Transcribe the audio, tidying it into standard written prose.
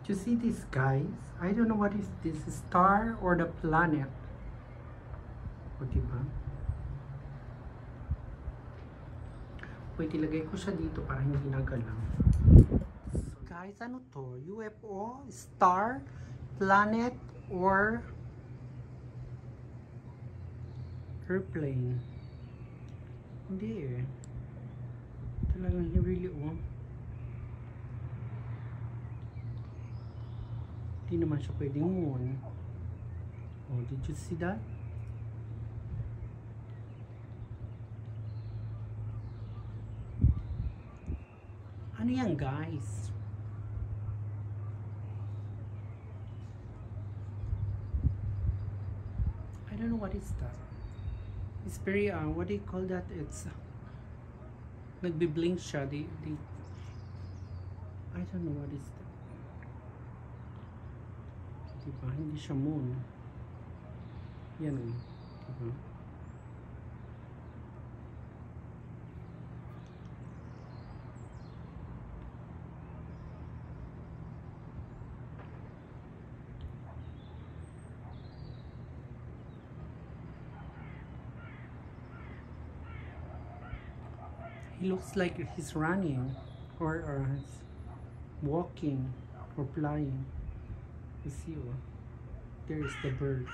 You see this, guys? I don't know what is this, star or the planet. O, diba? Wait, ilagay ko siya dito para hindi nagalaw. So, guys, ano to? UFO, star, planet, or airplane? Hindi eh. Talagang really, oh. Hindi naman siya pwedeng moon. Oh, did you see that? Ano yan, guys? I don't know what is that. It's very, what do you call that? It's, nagbi-blink siya. I don't know what is that. Diba? Hindi siya moon. Yan o. Diba? He looks like he's running or walking or flying. You see, oh, there is the bird.